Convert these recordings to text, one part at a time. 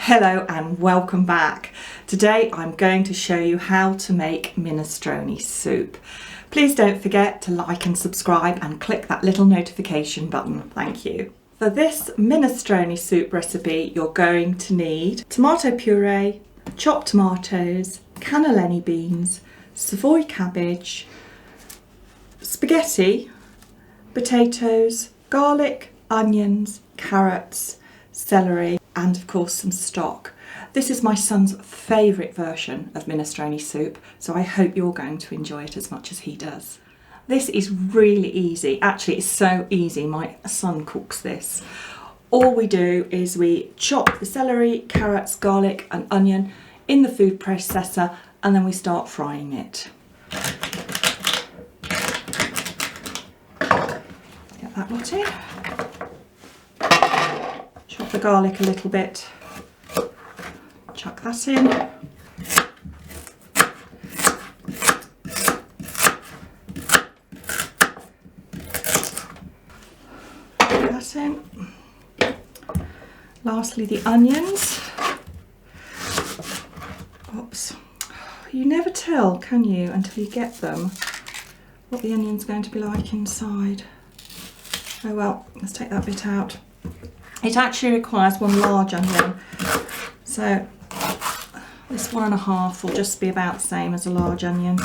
Hello and welcome back. Today I'm going to show you how to make minestrone soup. Please don't forget to like and subscribe and click that little notification button. Thank you. For this minestrone soup recipe you're going to need tomato puree, chopped tomatoes, cannelloni beans, Savoy cabbage, spaghetti, potatoes, garlic, onions, carrots, celery, and of course some stock. This is my son's favourite version of minestrone soup, so I hope you're going to enjoy it as much as he does. This is really easy. Actually, it's so easy. My son cooks this. All we do is we chop the celery, carrots, garlic and onion in the food processor, and then we start frying it. Get that lot in. Chop the garlic a little bit, chuck that in. Put that in. Lastly, the onions. Oops. You never tell, can you, until you get them, what the onion's going to be like inside. Oh well, let's take that bit out. It actually requires one large onion, so this 1.5 will just be about the same as a large onion.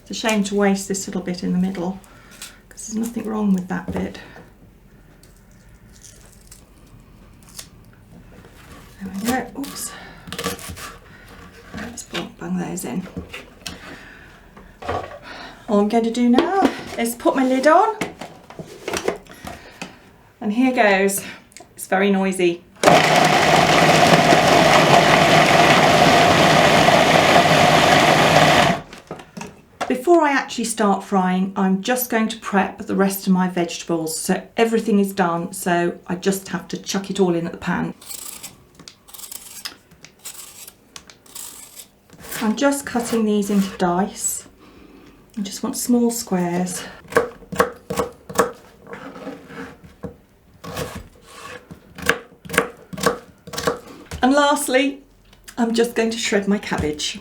It's a shame to waste this little bit in the middle because there's nothing wrong with that bit. There we go. Oops. Let's bung those in. All I'm going to do now is put my lid on. And here goes. It's very noisy. Before I actually start frying, I'm just going to prep the rest of my vegetables. So everything is done, so I just have to chuck it all in at the pan. I'm just cutting these into dice. I just want small squares. And lastly, I'm just going to shred my cabbage.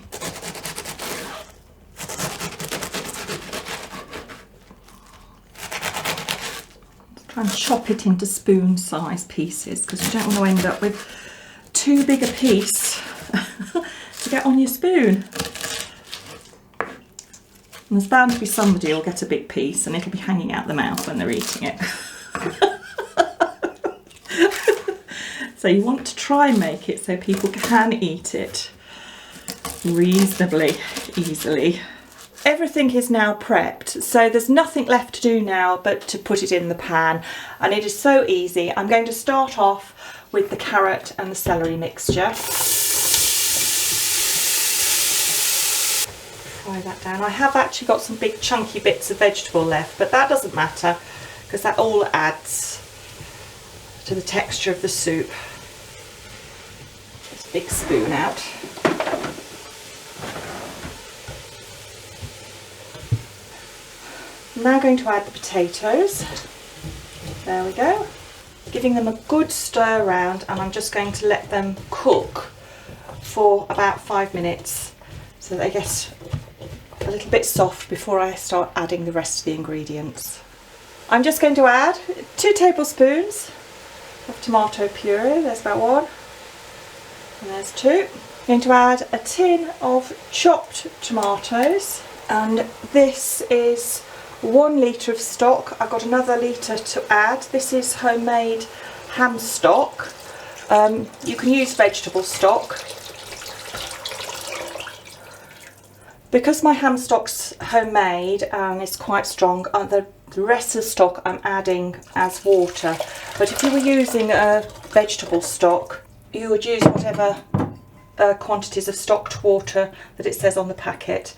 Try and chop it into spoon-sized pieces because you don't want to end up with too big a piece to get on your spoon. And there's bound to be somebody who'll get a big piece and it'll be hanging out the mouth when they're eating it. So you want to try and make it so people can eat it reasonably easily. Everything is now prepped, so there's nothing left to do now but to put it in the pan, and it is so easy. I'm going to start off with the carrot and the celery mixture. Fry that down. I have actually got some big chunky bits of vegetable left, but that doesn't matter because that all adds to the texture of the soup. This big spoon out. I'm now going to add the potatoes. There we go. Giving them a good stir around, and I'm just going to let them cook for about 5 minutes so they get a little bit soft before I start adding the rest of the ingredients. I'm just going to add 2 tablespoons of tomato puree. There's about 1, and there's 2. I'm going to add a tin of chopped tomatoes, and this is 1 litre of stock. I've got another litre to add. This is homemade ham stock. You can use vegetable stock. Because my ham stock's homemade and it's quite strong, the rest of the stock I'm adding as water. But if you were using a vegetable stock, you would use whatever quantities of stocked water that it says on the packet.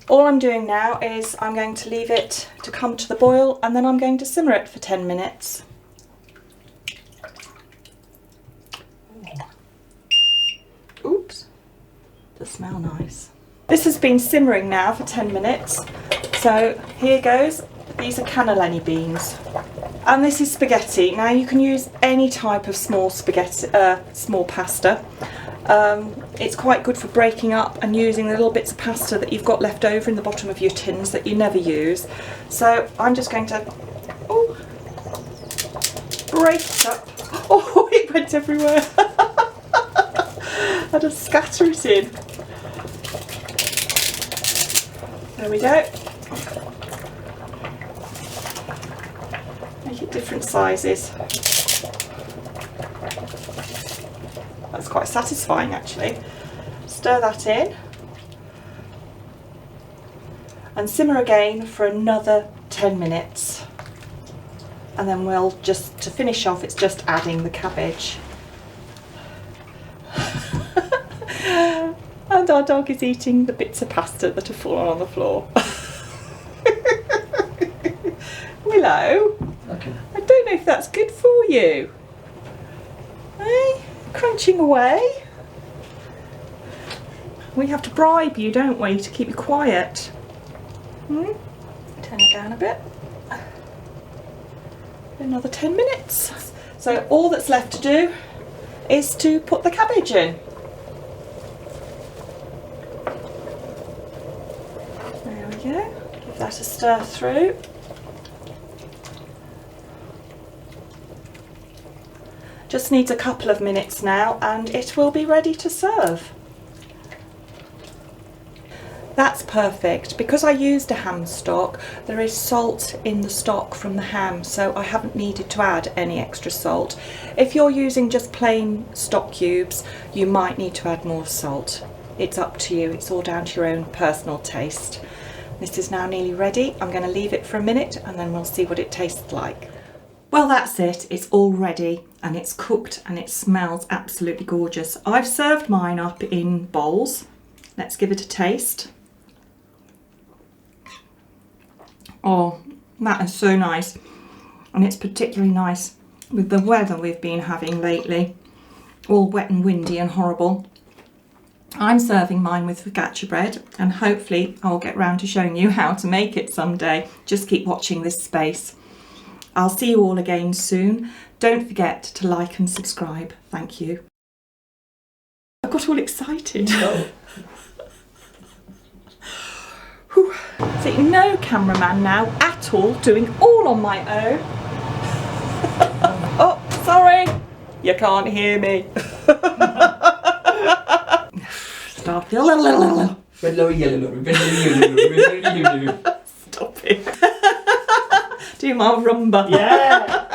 All I'm doing now is I'm going to leave it to come to the boil, and then I'm going to simmer it for 10 minutes. Oops, does smell nice. This has been simmering now for 10 minutes, so here goes. These are cannelloni beans. And this is spaghetti. Now you can use any type of small spaghetti, small pasta. It's quite good for breaking up and using the little bits of pasta that you've got left over in the bottom of your tins that you never use. So I'm just going to break it up. Oh, it went everywhere. I'll just scatter it in. There we go. Make it different sizes. That's quite satisfying actually. Stir that in and simmer again for another 10 minutes. And then we'll just, to finish off, it's just adding the cabbage. And our dog is eating the bits of pasta that have fallen on the floor. Willow, Okay. I don't know if that's good for you. Eh? Crunching away. We have to bribe you, don't we, to keep you quiet. Turn it down a bit. Another 10 minutes. So all that's left to do is to put the cabbage in. There we go. Give that a stir through. Just needs a couple of minutes now and it will be ready to serve. That's perfect. Because I used a ham stock, there is salt in the stock from the ham, so I haven't needed to add any extra salt. If you're using just plain stock cubes, you might need to add more salt. It's up to you, it's all down to your own personal taste. This is now nearly ready. I'm going to leave it for a minute and then we'll see what it tastes like. Well, that's it. It's all ready and it's cooked and it smells absolutely gorgeous. I've served mine up in bowls. Let's give it a taste. Oh, that is so nice. And it's particularly nice with the weather we've been having lately. All wet and windy and horrible. I'm serving mine with focaccia bread and hopefully I'll get round to showing you how to make it someday. Just keep watching this space. I'll see you all again soon. Don't forget to like and subscribe. Thank you. I got all excited. Oh. See, no cameraman now at all, doing all on my own. Oh, sorry, you can't hear me. Stop. Red lorry, yellow lorry, red lorry, yellow lorry, red lorry, yellow lorry. Stop it. Do my rumba. Yeah!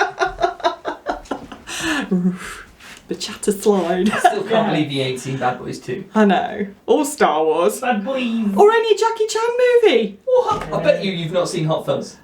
The chatter slide. Still can't believe you ain't seen Bad Boys 2. I know. Or Star Wars. Bad Boys! Or any Jackie Chan movie. What? I bet you've not seen Hot Fuzz.